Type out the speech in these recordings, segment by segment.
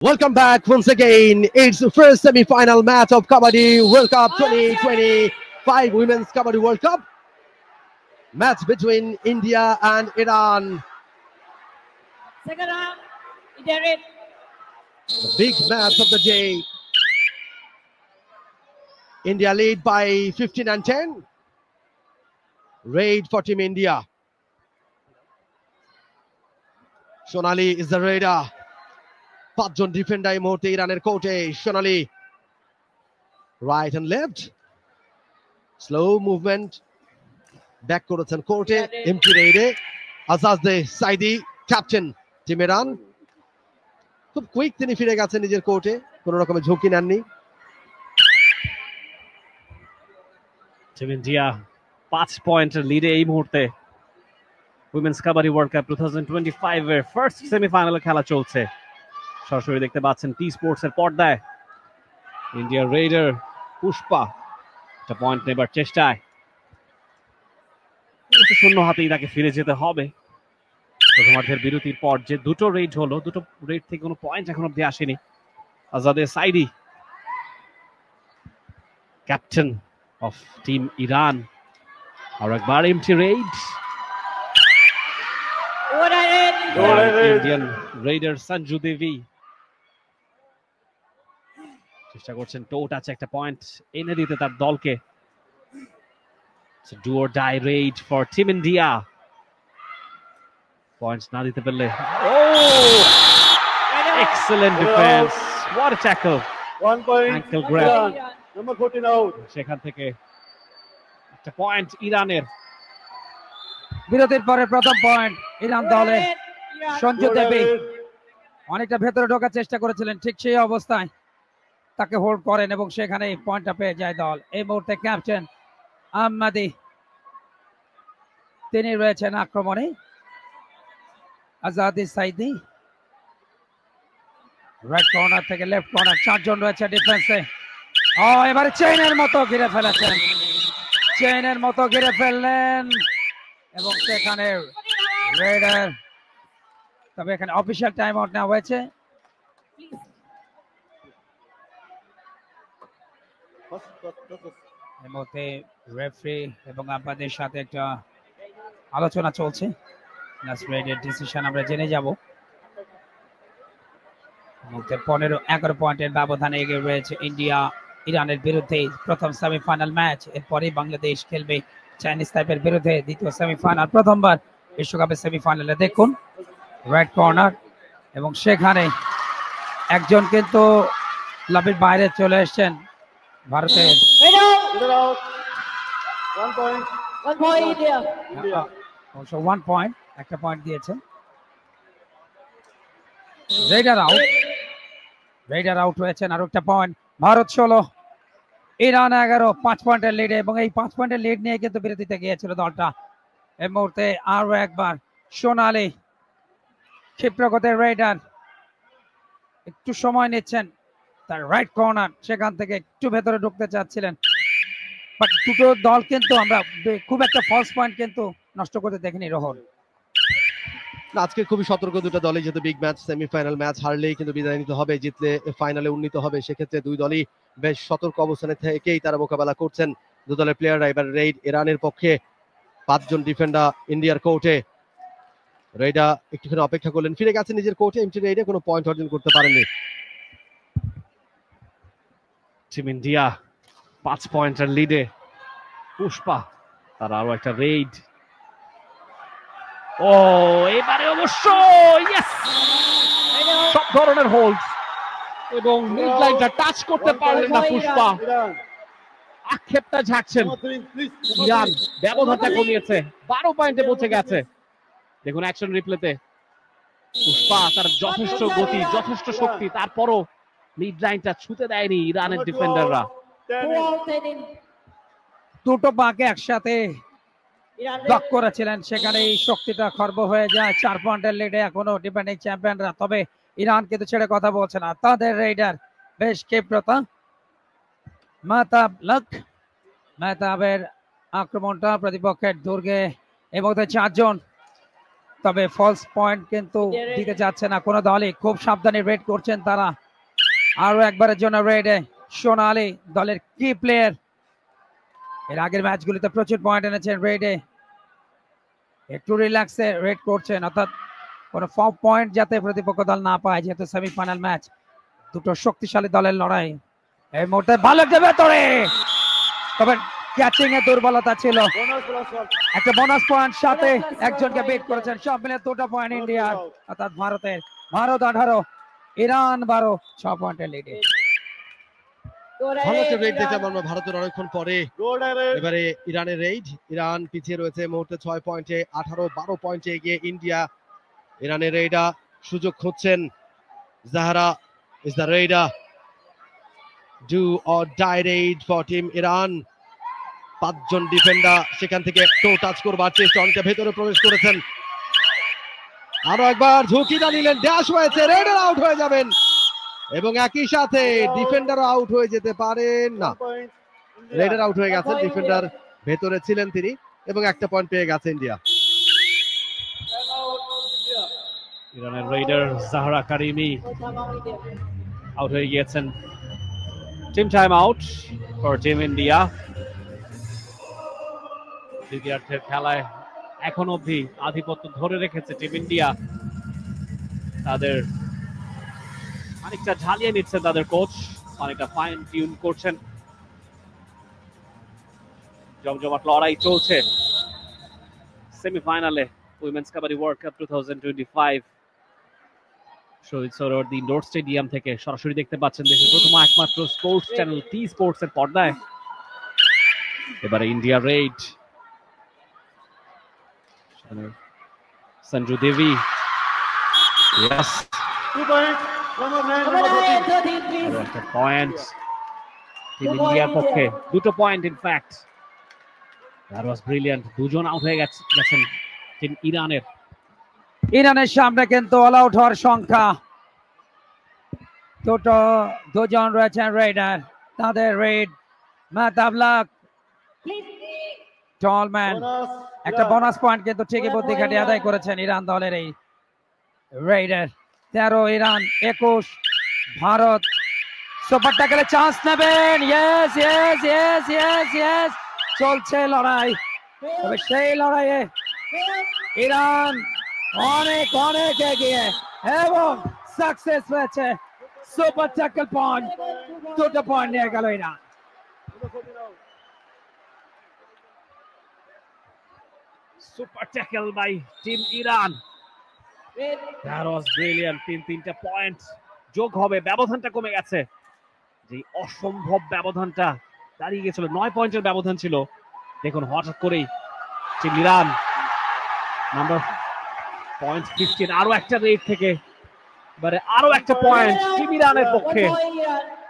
Welcome back once again. It's the first semi-final match of Kabaddi World Cup 2025 Women's Kabaddi World Cup. Match between India and Iran. Second round, India. The big match of the day. India lead by 15 and 10. Raid for Team India. Sonali is the raider. পাঁচজন defender এই মুহূর্তে ইরানের কোর্টে Sonali right and left slow movement back করেছেন কোর্টে empty রেইডে Azadeh Saeedi captain team Iran খুব quick তিনি ফিরে গেছেন নিজের কোর্টে কোনো রকমের ঝুঁকি নেননি টিম ইন্ডিয়া 5 পয়েন্টের লিডে এই মুহূর্তে উইমেন্স কাবাডি ওয়ার্ল্ড কাপ 2025 এর ফার্স্ট সেমিফাইনালে খেলা চলছে সরাসরি দেখতে পাচ্ছেন টি স্পোর্টস এর পর্দায় ইন্ডিয়ার রেইডার পুষ্পা একটা পয়েন্ট নেবার চেষ্টায় শূন্য হাতেই তাকে ফিরে যেতে হবে প্রথমার্ধের বিরতির পর যে দুটো রেড হলো দুটো রেড থেকে কোনো পয়েন্ট এখন অব্দি আসেনি Azadeh Saeedi captain of team Iran আর একবার empty raid Indian raider Sanju Devi চেষ্টা করছেন টো টাচ একটা পয়েন্ট এনে দিতে তার দলকে do or die raid for team India points না দিতে পারলে excellent defence what a tackle 1 point ankle grab number 14 out সেখান থেকে একটা পয়েন্ট ইরানের বিরতির পরে প্রথম পয়েন্ট ইরান দলে সঞ্জু দেবী অনেকটা ভেতরে ঢোকার চেষ্টা করেছিলেন ঠিক সেই অবস্থায় তাকে হোল্ড করেন এবং সেখানে পয়েন্টটা পেয়ে যায় দল এই মুহূর্তে ক্যাপ্টেন আহমেদি তিনি রয়েছেন আক্রমণে আজাদি সাইদি রাইট কর্নার থেকে লেফট কর্নার চারজন রয়েছে ডিফেন্সে এবারে চেইনের মতো ঘিরে ফেলেছেন চেইনের মতো ঘিরে ফেললেন এবং সেখানে রেডার তবে এখানে অফিশিয়াল টাইম আউট নেওয়া হয়েছে এই মুহূর্তে রেফারি এবং আপনাদের সাথে একটা আলোচনা চলছে লাস্ট রেডের ডিসিশন আমরা জেনে যাব মুহূর্তে 11 পয়েন্টের ব্যবধানে এগিয়ে রয়েছে ইন্ডিয়া ইরানের বিরুদ্ধে প্রথম সেমিফাইনাল ম্যাচ এরপরেই বাংলাদেশ খেলবে চাইনিজ টাইপের বিরুদ্ধে দ্বিতীয় সেমিফাইনাল প্রথমবার বিশ্বকাপের সেমিফাইনালে দেখুন রাইট কর্নার এবং সেখানে একজন কিন্তু লাভের বাইরে চলে এসেছেন ভারতের 1 point India. অবশ্য 1 পয়েন্ট একটা পয়েন্ট দিয়েছেন রেডার আউট হয়েছেন আর একটা পয়েন্ট ভারত 16 ইরান 11 5 পয়েন্টের লিডে এবং এই 5 পয়েন্টের লিড নিয়ে কিন্তু বিরতিতে গিয়েছিল দলটা এই মুহূর্তে আরো একবার সোনালি ক্ষিপ্রগতির রেডার একটু সময় নিচ্ছেন তার রাইট কর্নার সেখান থেকে একটু ভেতরে ঢুকতে চাচ্ছিলেন বাট দুটো দল কিন্তু আমরা খুব একটা ফলস পয়েন্ট কিন্তু নষ্ট করতে দেখিনি রোহন আজকে খুবই সতর্ক দুটো দলই যেহেতু বিগ ম্যাচ সেমিফাইনাল ম্যাচ হারলেই কিন্তু বিদায় নিতে হবে জিতলে ফাইনালে উন্নীত হবে সেক্ষেত্রে দুই দলই বেশ সতর্ক অবস্থানে থেকেই তারা মোকাবেলা করছেন দু দলের প্লেয়াররা এবার রেইড ইরানের পক্ষে 5 জন ডিফেন্ডার ইন্ডিয়ার কোর্টে রেইডা একটুখানি অপেক্ষা করলেন ফিরে গেছে নিজের কোর্টে এমটি রেইডে কোনো পয়েন্ট অর্জন করতে পারেননি টিম ইন্ডিয়া 5 পয়েন্টের লিডে পুষ্পা তার আরো একটা রেইড এবারে অবশ্য ইয়েস সব ধরনের হোল্ড এবং মিড লাইনটা টাচ করতে পারলেন না পুষ্পা আক্ষেপটা ঝাড়ছেন ইরান ব্যবধানটা কমিয়েছে 12 পয়েন্টে পৌঁছে গেছে দেখুন অ্যাকশন রিপ্লেতে পুষ্পা তার যথেষ্ট গতি যথেষ্ট শক্তি তারপরও মিড লাইনটা ছুঁতে দেয়নি ইরানের ডিফেন্ডাররা দুটো পাকে একসাথে ব্লক করেছিলেন সেখানে এই শক্তিটা খর্ব হয়ে যায় 4 পয়েন্টের লিডে এখনো ডিফেন্ডিং চ্যাম্পিয়নরা তবে ইরান কিন্তু ছেড়ে কথা বলছে না তাদের রেইডার বেশ ক্ষিপ্রতা মেহতাবের আক্রমণটা প্রতিপক্ষের দুর্গে এবং 4 জন তবে ফলস পয়েন্ট কিন্তু দিতে যাচ্ছে না কোনো দলই, খুব সাবধানে রেড করছেন তারা। আরো একবারের জন্য রেডে সোনালী দলের কি প্লেয়ার, এর আগের ম্যাচগুলিতে প্রচুর পয়েন্ট এনেছেন রেডে, একটু রিল্যাক্সে রেড করছেন, অর্থাৎ কোনো পয়েন্ট যাতে প্রতিপক্ষ দল না পায়, যেহেতু সেমিফাইনাল ম্যাচ, দুটো শক্তিশালী দলের লড়াই। এই মুহূর্তে ভালো একটা ভেতরে, তবে ক্যাচিং এ দুর্বলতা ছিল। একটা বোনাস পয়েন্ট সাথে একজনকে বিট করেছেন, সব মিলে 2টা পয়েন্ট ইন্ডিয়ার, অর্থাৎ ভারতের। ভারত 18, ইরান 12, 6 পয়েন্টের লিডে। ভালো একটা রেড দেখলাম আমরা ভারতের অনেকক্ষণ পরে। এবারে ইরানের রেড, ইরান পিছিয়ে রয়েছে মুহূর্তে 6 পয়েন্টে, 18-12 পয়েন্টে এগিয়ে ইন্ডিয়া। ইরানের রেডা সুযোগ খুঁজছেন, Zahra is the raider, do or die raid for team Iran. 5 জন ডিফেন্ডার সেখান থেকে টো টাচ করবার চেষ্টা, অনেকটা ভেতরে প্রবেশ করেছেন। আরো একবার ঝুঁকিটা নিলেন, ড্যাশ হয়েছে, রেডার আউট হয়ে যাবেন এবং একই সাথে ডিফেন্ডারও আউট হয়ে যেতে পারেন না। রেডার আউট হয়ে গেছেন, ডিফেন্ডার ভেতরে ছিলেন তিনি এবং একটা পয়েন্ট পেয়ে গেছে ইন্ডিয়া। ইরানের রেডার জাহরা কারিমি আউট হয়ে গিয়েছেন। Team time out for team India. দ্বিতীয়ার্ধের খেলায় এখন অবধি আধিপত্য ধরে রেখেছে টিম ইন্ডিয়া। তাদের অনেকটা ঝালিয়ে নিচ্ছেন তাদের কোচ, অনেকটা ফাইন টিউন করছেন। জমজমাট লড়াই চলছে সেমিফাইনালে women's kabaddi world cup 2025 Shaheed Suhrawardy indoor stadium থেকে সরাসরি দেখতে পাচ্ছেন দেশের প্রথম একমাত্র স্পোর্টস চ্যানেল টি স্পোর্টস এর পর্দায়। এবারে ইন্ডিয়া রেড, সঞ্জু দেবী, ইয়েস, 2 points, number 9, number 14. একটা পয়েন্ট টিম ইন্ডিয়ার পক্ষে, 2টো point in fact. That was brilliant. দুজন আউট হয়ে গেছেন টিম ইরানের। ইরানের সামনে কিন্তু অল আউট হওয়ার সংখ্যা, দুজন রয়েছেন রেডার, তাদের রেড মাতাবলাক টলম্যান। একটা বোনাস পয়েন্ট কিন্তু ঠিকই বুদ্ধি খাটিয়ে আদায় করেছেন ইরান দলের এই রেডার। 13 ইরান, 21 ভারত। সুপার ট্যাকলে চান্স নেবেন, yes yes yes yes yes, চলছে লড়াই, তবে সেই লড়াইয়ে ইরান অনেক অনেক এগিয়ে এবং সাকসেস হয়েছে। সুপার ট্যাকল পয়েন্ট, 2টা পয়েন্ট নিয়ে গেল Iran. Super tackle by team Iran. That was brilliant. 3টা পয়েন্ট যোগ হবে, ব্যবধানটা কমে গেছে। যে অসম্ভব ব্যবধানটা দাঁড়িয়ে গেছিল, 9 পয়েন্টের ব্যবধান ছিল, দেখুন হঠাৎ করেই টিম ইরান নাম্বার পয়েন্ট 15, আরো একটা রেড থেকে এবারে আরো একটা পয়েন্ট টিম ইরানের পক্ষে।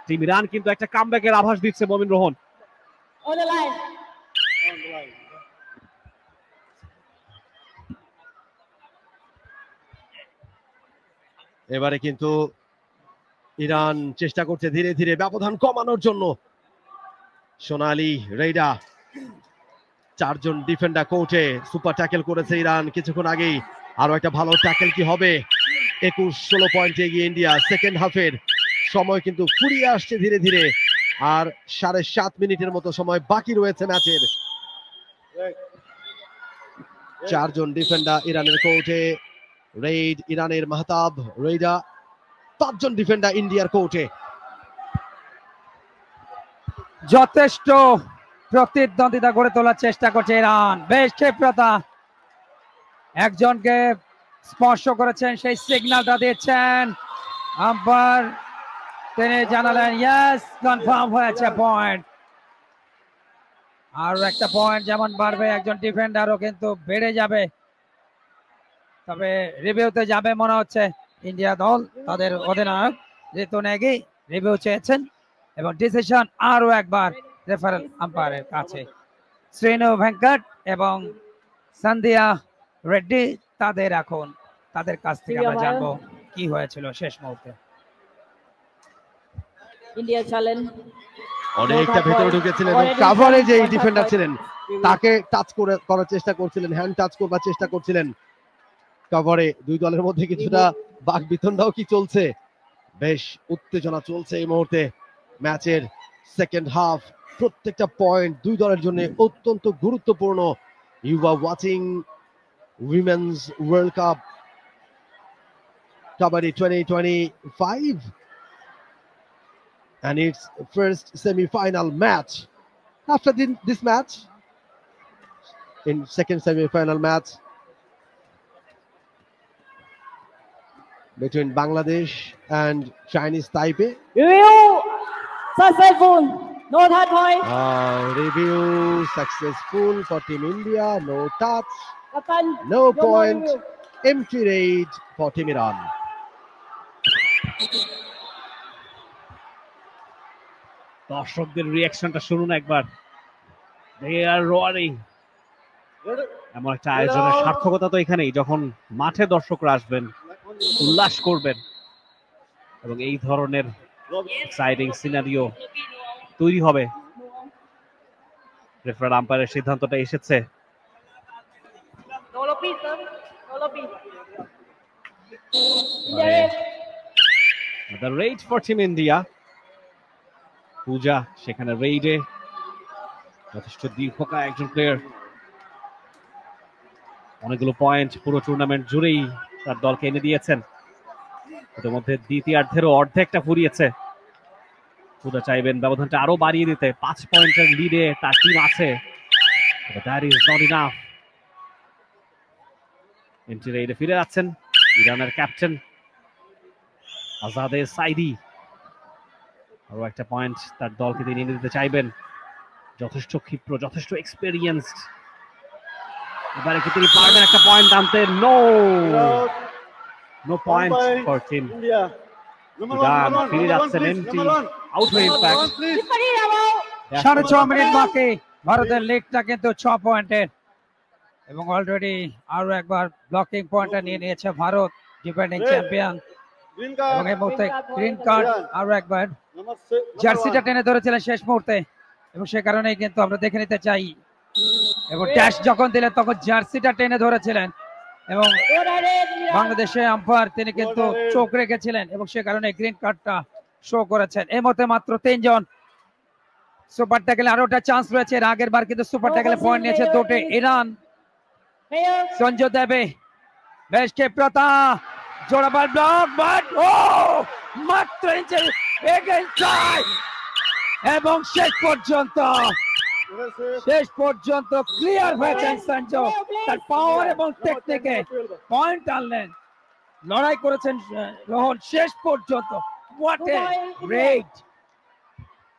টিম ইরান কিন্তু একটা কামব্যাকের আভাস দিচ্ছে মমিন রোহন। On the line. এবারে কিন্তু ইরান চেষ্টা করছে ধীরে ধীরে ব্যবধান কমানোর জন্য। সোনালী রেডা, 4 জন ডিফেন্ডার কোর্টে, সুপার ট্যাকেল করেছে ইরান কিছুক্ষণ আগেই। আরো একটা ভালো ট্যাকেল কি হবে? 21-16 পয়েন্টে এগিয়ে ইন্ডিয়া। সেকেন্ড হাফের সময় কিন্তু ফুরিয়ে আসছে ধীরে ধীরে, আর 7.5 মিনিটের মতো সময় বাকি রয়েছে ম্যাচের। 4 জন ডিফেন্ডার ইরানের কোর্টে, রেড ইরানের মাহতাব, রেডা 5 জন ডিফেন্ডার ইন্ডিয়ার কোর্টে। যথেষ্ট প্রতিদ্বন্দ্বিতা গড়ে তোলার চেষ্টা করছে ইরান, বেশ ক্ষিপ্রতা। একজনকে স্পর্শ করেছেন, সেই সিগন্যালটা দিচ্ছেন আম্পায়ার, তিনি জানালেন ইয়েস, কনফার্ম হয়েছে পয়েন্ট। আর একটা পয়েন্ট যেমন বাড়বে, একজন ডিফেন্ডারও কিন্তু বেড়ে যাবে। তবে রিভিউতে যাবে মনে হচ্ছে ইন্ডিয়া দল, তাদের অধিনায়ক ঋতু নেগি রিভিউ চেয়েছেন এবং ডিসিশন আরো একবার রেফারেল আম্পায়ারের কাছে। শ্রীনু ভেঙ্কট এবং সন্ধিয়া রেড্ডি, তাদের এখন তাদের কাছ থেকে আমরা জানবো কি হয়েছিল শেষ মুহূর্তে। ইন্ডিয়া চ্যালেঞ্জ, অনেকটা ভেতরে ঢুকেছিলেন এবং কাভারে যে ডিফেন্ডার ছিলেন তাকে টাচ করার চেষ্টা করছিলেন, হ্যান্ড টাচ করবার চেষ্টা করছিলেন। কভারে দুই দলের মধ্যে কিছুটা বাকবিতণ্ডাও কি চলছে, বেশ উত্তেজনা চলছে এই মুহূর্তে ম্যাচের সেকেন্ড হাফ। প্রত্যেকটা পয়েন্ট দুই দলের জন্য অত্যন্ত গুরুত্বপূর্ণ। You are watching women's world cup Kabaddi 2025 and its first semi-final match. After this match, in second semi-final match between Bangladesh and Chinese Taipei. Review successful. No touch point. Review successful for Team India. No touch. Captain, No more point. review. Empty raid for Team Iran. দর্শকদের রিয়াকশনটা শুনুন একবার। They are roaring. এমন একটা আয়োজনের সার্থকতা তো এখানেই, যখন মাঠে দর্শকরা আসবেন, উল্লাস করবেন এবং এই ধরনের এক্সাইটিং সিনারিও তৈরি হবে। রেফারি আম্পায়ারের সিদ্ধান্তটা এসেছে। The raid for Team India. পূজা সেখানে রেইডে যথেষ্ট দীর্ঘকায় একজন প্লেয়ার, অনেকগুলো পয়েন্ট পুরো টুর্নামেন্ট জুড়েই তার দলকে এনে দিয়েছেন। ইতিমধ্যে দ্বিতীয়ার্ধেরও অর্ধেকটা ফুরিয়েছে। পূজা চাইবেন ব্যবধানটা আরো বাড়িয়ে দিতে, 5 পয়েন্টের লিডে তার টিম আছে। That is not enough. Entry রেইডে ফিরে যাচ্ছেন ইরানের ক্যাপ্টেন আজাদে সাইদি। আরো একটা পয়েন্ট তার দলকে তিনি এনে দিতে চাইবেন। যথেষ্ট ক্ষিপ্র, যথেষ্ট এক্সপেরিয়েন্সড। এবারে কি তিনি পারবেন একটা পয়েন্ট আনতে? No point for team Iran. ফিরে যাচ্ছেন এমটি, আউট হয়ে ইম্প্যাক্ট। 6.5 মিনিট বাকি। ভারতের লিডটা কিন্তু 6 পয়েন্টের এবং অলরেডি আরো একবার ব্লকিং পয়েন্টটা নিয়ে নিয়েছে ভারত, ডিফেন্ডিং চ্যাম্পিয়ন। এবং এই মুহূর্তে গ্রিন কার্ড আরো একবার। জার্সিটা টেনে ধরেছিলেন শেষ মুহূর্তে এবং সে কারণেই কিন্তু আমরা দেখে নিতে চাই। এবং ড্যাশ যখন দিলেন তখন জার্সিটা টেনে ধরেছিলেন এবং বাংলাদেশে আম্পায়ার তিনি কিন্তু চোখ রেখেছিলেন এবং সে কারণে গ্রিন কার্ডটা শো করেছেন। এই মুহূর্তে মাত্র 3 জন। সুপার ট্যাকলে আরো একটা চান্স রয়েছে। এর আগের বার কিন্তু সুপার ট্যাকলে পয়েন্ট নিয়েছে দুটো ইরান। সঞ্জয় দেবে বেশ ক্ষিপ্রতা, জোড়াবার ব্লক, বাট ও মাত্র এবং শেষ পর্যন্ত ক্লিয়ার হয়েছেন সঞ্জয়। তার পাওয়ার এবং টেকনিকে পয়েন্ট আনলেন, লড়াই করেছেন রোহন শেষ পর্যন্ত। What a red!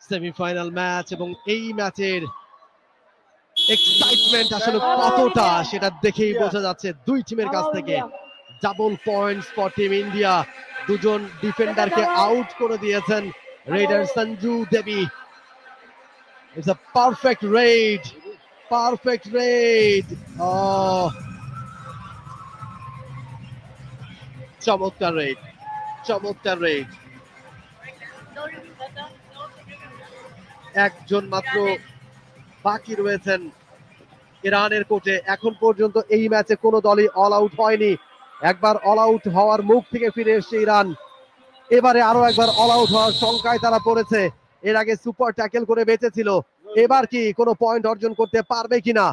Semifinal match এবং এই ম্যাচের এক্সাইটমেন্ট আসলে কতটা সেটা দেখেই বোঝা যাচ্ছে দুই টিমের কাছ থেকে। Double points for team India. দুজন ডিফেন্ডারকে আউট করে দিয়েছেন raider Sanju Devi. It's a perfect raid, perfect raid. চমৎকার রেড, চমৎকার রেড। একজন মাত্র বাকি রয়েছেন ইরানের কোর্টে। এখন পর্যন্ত এই ম্যাচে কোনো দলই অল আউট হয়নি। একবার অল আউট হওয়ার মুখ থেকে ফিরে এসেছে ইরান। এবারে আরো একবার অল আউট হওয়ার শঙ্কায় তারা পড়েছে। এর আগে সুপার ট্যাকেল করে বেঁচেছিল। এবার কি কোনো পয়েন্ট অর্জন করতে পারবে কিনা?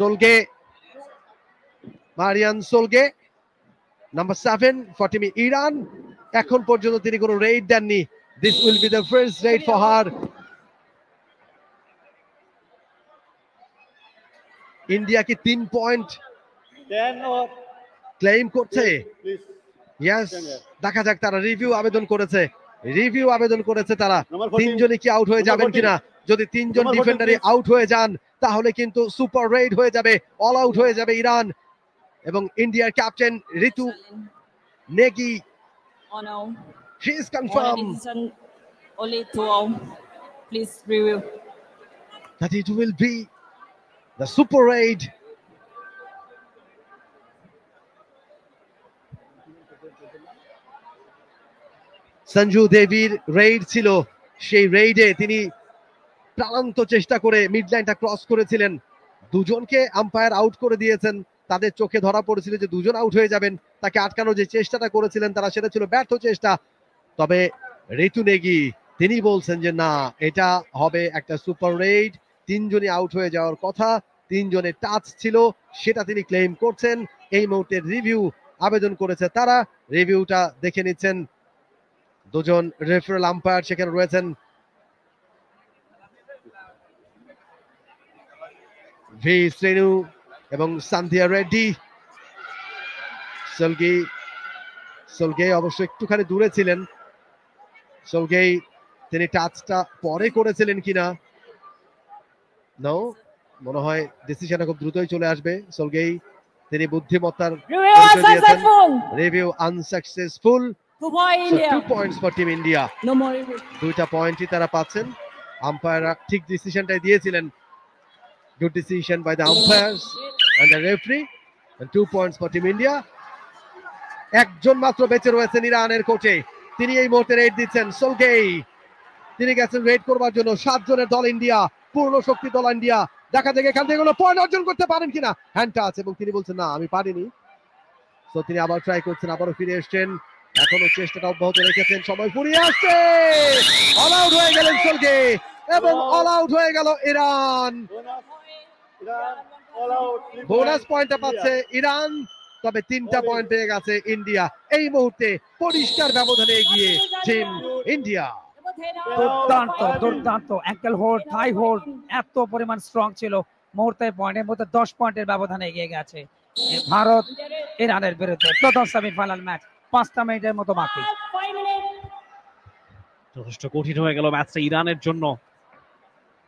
Solge, Marian Solge, number 7 for team Iran. এখন পর্যন্ত তিনি কোনো রেড দেননি। This will be the first raid for her. India কি 3 পয়েন্ট ক্লেম করছে? ইয়েস, দেখা যাক। তারা রিভিউ আবেদন করেছে তারা। 3 জনই কি আউট হয়ে যাবেন কিনা? যদি 3 জন ডিফেন্ডারই আউট হয়ে যান তাহলে কিন্তু সুপার রেড হয়ে যাবে, অল আউট হয়ে যাবে ইরান। এবং ইন্ডিয়ার captain Ritu Nikki, she is confirmed only 2-0. Please review that it will be the super raid. Sanju দেবীর রেইড ছিল। সেই রেইডে তিনি প্রাণান্ত চেষ্টা করে মিড লাইনটা ক্রস করেছিলেন। দুজনকে আম্পায়ার আউট করে দিয়েছেন। তাদের চোখে ধরা পড়েছিল যে দুজন আউট হয়ে যাবেন, তাকে আটকানোর যে চেষ্টাটা করেছিলেন তারা, সেটা ছিল ব্যর্থ চেষ্টা। তবে ঋতু নেগি তিনি বলছেন যে না, এটা হবে একটা সুপার রেড, তিনজনই আউট হয়ে যাওয়ার কথা, তিনজনের টাচ ছিল, সেটা তিনি ক্লেম করছেন। এই মুহূর্তে রিভিউ আবেদন করেছে তারা, রিভিউটা দেখে নিচ্ছেন দুজন রেফারেল আম্পায়ার সেখানে রয়েছেন। ভি শ্রেণু এবং সান্ধিয়া রেড্ডি। সোলগে অবশ্য একটুখানি দূরে ছিলেন। সোলগে তিনি টাচটা পরে করেছিলেন কিনা, নো, মনে হয় ডিসিশনটা খুব দ্রুতই চলে আসবে। সোলগে তিনি বুদ্ধিমত্তার review unsuccessful. 2 points for Team India. No more review. দুইটা পয়েন্টই তারা পাচ্ছেন। আম্পায়াররা ঠিক ডিসিশনটাই দিয়েছিলেন। Good decision by the umpires and the referee, and 2 points for Team India. একজন মাত্র বেঁচে রয়েছেন ইরানের কোর্টে, তিনি এই মুহূর্তে রেড দিচ্ছেন। সোলগেই তিনি গেছেন রেড করবার জন্য। 7 জনের দল ইন্ডিয়া, পূর্ণ শক্তি দল ইন্ডিয়া। দেখা যাক এখান থেকে কোনো পয়েন্ট অর্জন করতে পারেন কিনা। হ্যান্ড টাচ, এবং তিনি বলছেন না, আমি পারিনি। তো তিনি আবার ট্রাই করছেন, আবারও ফিরে এসছেন, এখনো চেষ্টাটা অব্যাহত রেখেছেন। সময় ফুরিয়ে আসছে, অল আউট হয়ে গেলেন সোলগে, এবং অল আউট হয়ে গেল ইরান। বোনাস পয়েন্টটা পাচ্ছে ইরান, তবে 3টা পয়েন্ট পেয়ে গেছে ইন্ডিয়া। এই মুহূর্তে পরিষ্কার ব্যবধানে এগিয়ে টিম ইন্ডিয়া। দুর্দান্ত দুর্দান্ত অ্যাঙ্কেল হোল্ড, থাই হোল্ড এত পরিমাণ স্ট্রং ছিল। মুহূর্তে পয়েন্টের মধ্যে 10 পয়েন্টের ব্যবধানে এগিয়ে গেছে ভারত ইরানের বিরুদ্ধে। প্রথম সেমিফাইনাল ম্যাচ, 5টা মিনিটের মতো বাকি। যথেষ্ট কঠিন হয়ে গেল ম্যাচটা ইরানের জন্য।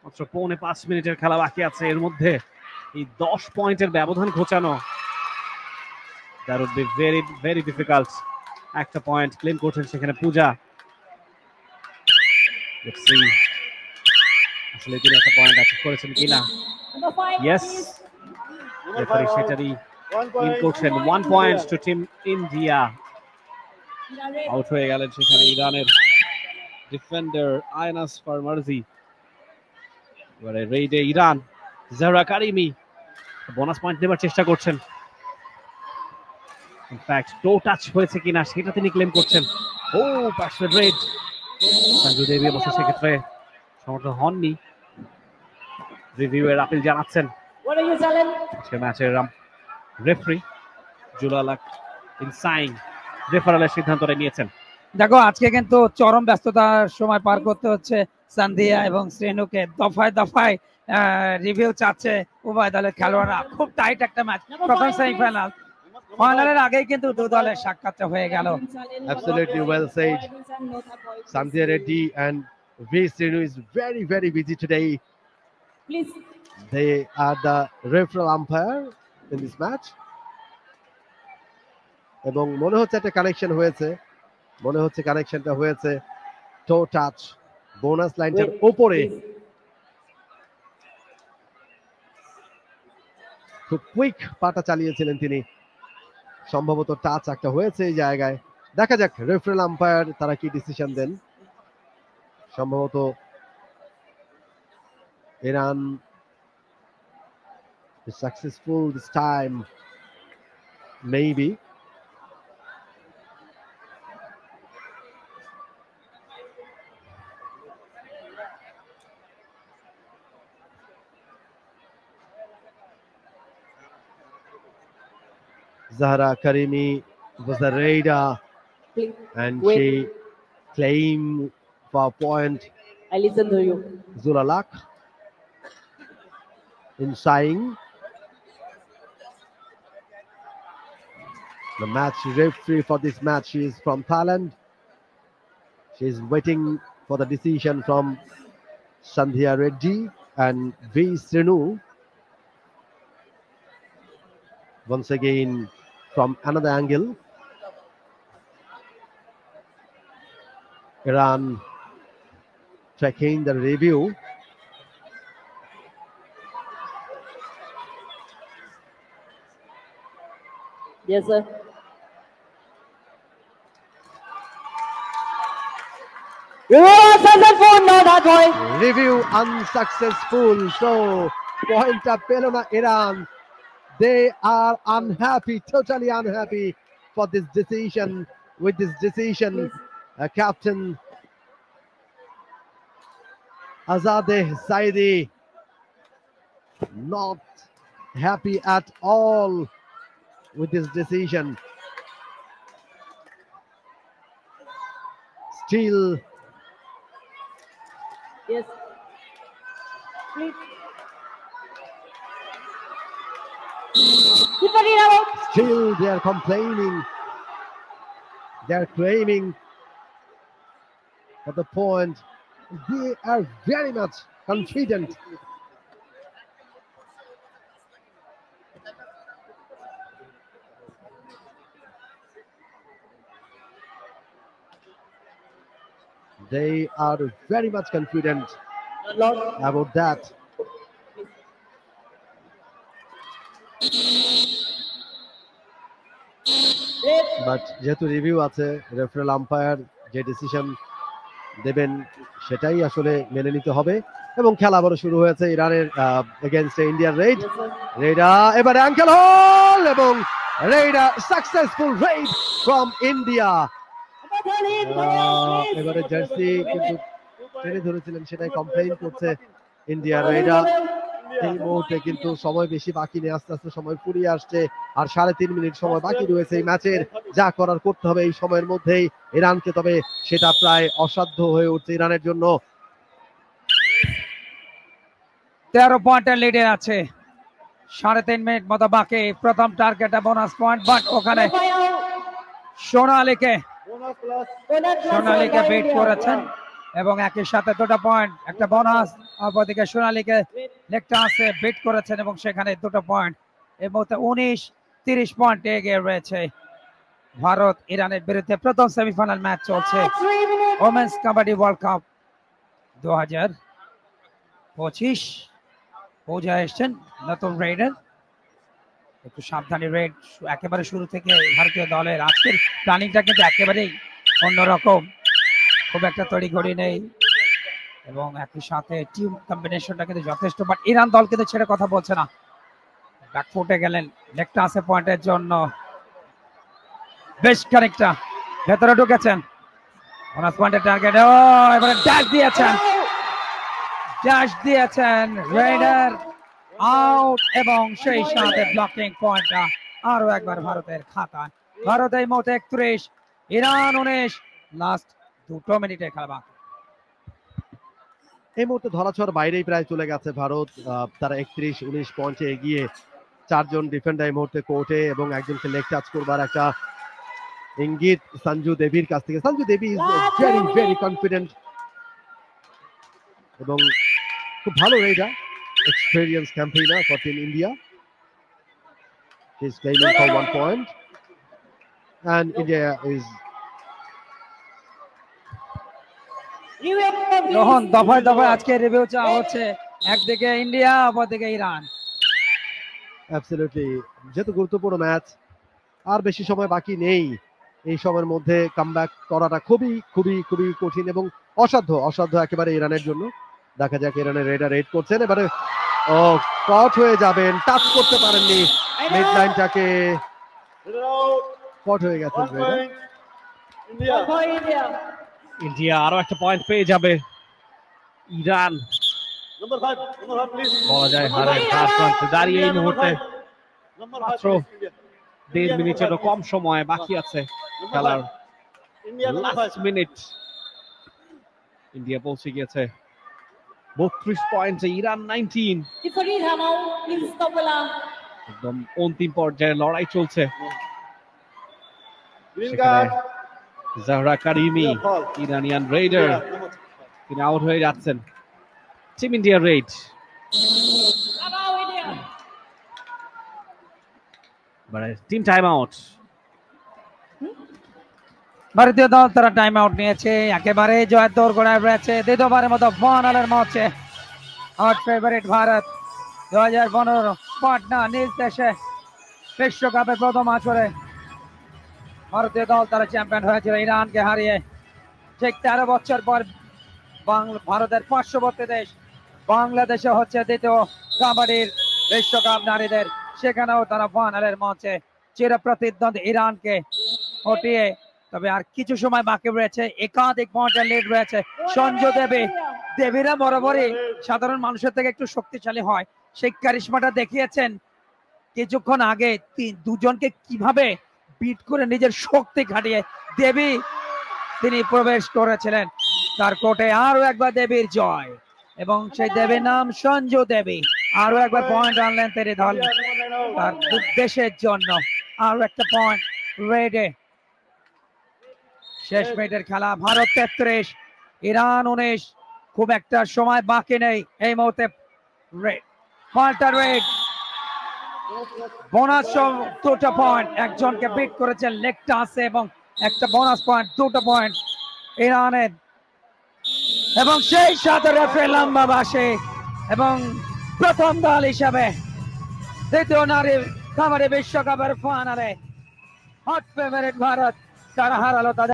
মাত্র 4.5 মিনিটের খেলা বাকি আছে, এর মধ্যে এই 10 পয়েন্টের ব্যবধান ঘোচানো, that would be very very difficult. একটা পয়েন্ট ক্লেম করছেন সেখানে পূজা। লেটস সি আসলে তিনি একটা পয়েন্ট অ্যাচিভ করেছেন কিনা। ইয়েস, রেফারি সেটারই ক্লেম করছেন। 1 point to team India. Out হয়ে গেলেন সেখানে ইরানের ডিফেন্ডার আয়নাস ফারমারজি। এবারে রেইডে Iran, Zahra Karimi bonus point নেবার চেষ্টা করছেন। ইনফ্যাক্ট টো টাচ হয়েছে কিনা সেটা তিনি ক্লেম করছেন। ও ব্যাটসম্যান রেড, সঞ্জু দেবী অবশ্য সেক্ষেত্রে সমর্থন হননি। রিভিউ এর আপিল জানাচ্ছেন আজকের ম্যাচের রেফারি জুলালাক ইনসাইং রেফারেলের সিদ্ধান্তটা নিয়েছেন। দেখো আজকে কিন্তু চরম ব্যস্ততার সময় পার করতে হচ্ছে সান্ধিয়া এবং শ্রেণুকে। দফায় দফায় রিভিউ চাচ্ছে উভয় দলের খেলোয়াড়রা। খুব টাইট একটা ম্যাচ, প্রথম সেমিফাইনাল। ফাইনালের আগেই কিন্তু দু দলের সাক্ষাৎটা হয়ে গেল। Absolutely well said. Sandhya Reddy and V. Srinu is very, very busy today. Please. They are the referral umpire in this match. এবং মনে হচ্ছে একটা কানেকশন হয়েছে, মনে হচ্ছে কানেকশনটা হয়েছে টো টাচ বোনাস লাইনটার উপরে। খুব কুইক পাটা চালিয়েছিলেন তিনি, সম্ভবত টাচ একটা হয়েছে এই জায়গায়। দেখা যাক রেফারেল আম্পায়ার তারা কি ডিসিশন দেন। সম্ভবত Iran is successful this time, maybe. Zahra Karimi was the raider, and she claimed for point. I listen to you. Zulalak in sighing. The match referee for this match, she is from Thailand. She is waiting for the decision from Sandhya Reddy and V. Srinu. Once again from another angle. Iran checking the review. Yes, sir. Review unsuccessful. So পয়েন্টটা পেল না Iran. They are unhappy, totally unhappy for this decision. With this decision, Captain Azadeh Zaidi not happy at all with this decision. Still, Yes. Please. Keeper in out. still they are complaining. They are claiming for the point. They are very much confident. They are very much confident Lord. about that. Red. But যেহেতু review আছে, referral umpire যে decision দেবেন সেটাই আসলে মেনে নিতে হবে। এবং খেলা আবারও শুরু হয়েছে ইরানের এগেইনস্ট ইন্ডিয়ার রেড। Yes, sir. রেডা এবারে অ্যাঙ্কেল হোল এবং রেডা সাকসেসফুল রেড ফ্রম ইন্ডিয়া। এবারে জার্সি কিন্তু টেনে ধরেছিলেন, সেটাই কমপ্লেইন করছে ইন্ডিয়া। রেডা এই মুহূর্তে কিন্তু সময় বেশি বাকি নেই, আস্তে আস্তে সময় ফুরিয়ে আসছে। আর 3.5 মিনিট সময় বাকি রয়েছে এই ম্যাচের। যা করার করতে হবে এই সময়ের মধ্যেই ইরানকে, তবে সেটা প্রায় অসাধ্য হয়ে উঠছে ইরানের জন্য। 13 পয়েন্টের লিডে আছে, 3.5 মিনিট মতো বাকি। প্রথম টার্গেটে বোনাস পয়েন্ট, বাট ওখানে সোনালীকে সোনালীকে বিট করেছেন এবং একই সাথে দুটো পয়েন্ট, একটা বোনাস। অপরদিকে সোনালীকে লেগটা আছে বিট করেছেন এবং সেখানে দুটো পয়েন্ট। এই মুহূর্তে 19-30 পয়েন্ট এগিয়ে রয়েছে ভারত ইরানের বিরুদ্ধে। প্রথম সেমিফাইনাল ম্যাচ চলছে ওমেন্স কাবাডি ওয়ার্ল্ড কাপ 2025। পৌঁছে এসছেন নতুন রেডার। একটু সাবধানী রেড একেবারে শুরু থেকে ভারতীয় দলের। আজকের প্ল্যানিংটা কিন্তু একেবারেই অন্যরকম, খুব একটা তড়িঘড়ি নেই এবং একই সাথে টিম কম্বিনেশনটা কিন্তু যথেষ্ট। বাট ইরান দল কিন্তু ছেড়ে কথা বলছে না, ব্যাকফুটে গেলেন লেগটা আছে পয়েন্টের জন্য। বেশ খানিকটা ভেতরে ঢুকেছেন, বোনাস পয়েন্টের টার্গেট। এবারে ড্যাশ দিয়েছেন রেডার আউট এবং সেই সাথে ব্লকিং পয়েন্টটা আরো একবার ভারতের খাতায়। ভারত এই মুহূর্তে 31, ইরান 19। লাস্ট 2 মিনিটের খেলা বাকি। এই মুহূর্তে ধরাছোঁয়ার বাইরেই প্রায় চলে গেছে ভারত। তারা 31-19 পয়েন্টে এগিয়ে। 4 জন ডিফেন্ডার এই মুহূর্তে কোর্টে এবং একজনকে লেগ টাচ করবার একটা ইঙ্গিত সঞ্জু দেবীর কাছ থেকে। Sanju Devi is very very confident এবং খুব ভালো raider, experience campaigner for team India. He is claiming for 1 point and India is যখন দফায় দফায় আজকে রিভিউ চাওয়া হচ্ছে, একদিকে ইন্ডিয়া অপরদিকে ইরান। অ্যাবসলিউটলি, যেহেতু গুরুত্বপূর্ণ ম্যাচ, আর বেশি সময় বাকি নেই। এই সময়ের মধ্যে কামব্যাক করাটা খুবই খুবই খুবই কঠিন এবং অসাধ্য একেবারে ইরানের জন্য। দেখা যাক ইরানের রেডার রেড করছেন। এবারে কট হয়ে যাবেন, টাচ করতে পারেননি মিড লাইনটাকে, কট হয়ে গেছেন রেডার। ইন্ডিয়া আরো একটা পয়েন্ট পেয়ে যাবে। ইরান বলা যায় হারের ধার প্রান্তে দাঁড়িয়ে এই মুহূর্তে। মাত্র 1.5 মিনিটেরও কম সময় বাকি আছে খেলার। লাস্ট মিনিট ইন্ডিয়া পৌঁছে গিয়েছে 32 পয়েন্টে, Iran 19। Keeper in out. Please stop bola. একদম অন্তিম পর্যায়ে লড়াই চলছে। Green সেখানে card. জাহরা কারিমি, ইরানিয়ান রেডার, তিনি আউট হয়ে যাচ্ছেন। Team India red. About India. Team time out. ভারতীয় দল তারা টাইম আউট নিয়েছে, একেবারে জয়ের দৌড় গোড়ায় রয়েছে। দ্বিতীয়বারের মতো ফাইনালের ম্যাচে হট ফেভারিট ভারত। 2015 পাটনা নিজ দেশে বিশ্বকাপের প্রথম আসরে ভারতীয় দল তারা চ্যাম্পিয়ন হয়েছিল ইরানকে হারিয়ে। ঠিক 13 বছর পর ভারতের পার্শ্ববর্তী দেশ বাংলাদেশে হচ্ছে দ্বিতীয় কাবাডির বিশ্বকাপ নারীদের, সেখানেও তারা ফাইনালের মঞ্চে চিরপ্রতিদ্বন্দ্বী ইরানকে হটিয়ে, তবে আর কিছু সময় বাকি রয়েছে, একাধিক পয়েন্টের লিড রয়েছে। সঞ্জু দেবীরা বরাবরই সাধারণ মানুষের থেকে একটু শক্তিশালী হয়, সেই কারিশমাটা দেখিয়েছেন কিছুক্ষণ আগে। দুজনকে কিভাবে বিট করে নিজের শক্তি খাটিয়ে দেবী তিনি প্রবেশ করেছিলেন তার কোর্টে। আরো একবার দেবীর জয়, এবং সেই দেবীর নাম সঞ্জু দেবী। আরো একবার পয়েন্ট আনলেন তিনি দল তার দেশের জন্য। আরো একটা পয়েন্ট রেডে। শেষ মিনিটের খেলা, ভারত 33 ইরান 19। খুব একটা সময় বাকি নেই এই মুহূর্তে। পাল্টা রেড, বোনাস দুটো পয়েন্ট, একজনকে বিট করেছে লেগ টাসে এবং একটা বোনাস পয়েন্ট, দুটো পয়েন্ট ইরানের। এবং সেই সাথে রেফারি লম্বা বাসে, এবং প্রথম দল হিসাবে দ্বিতীয় নারী কাবাডি বিশ্বকাপের ফাইনালে হট ফেভারিট ভারত তারা হারালো তাদের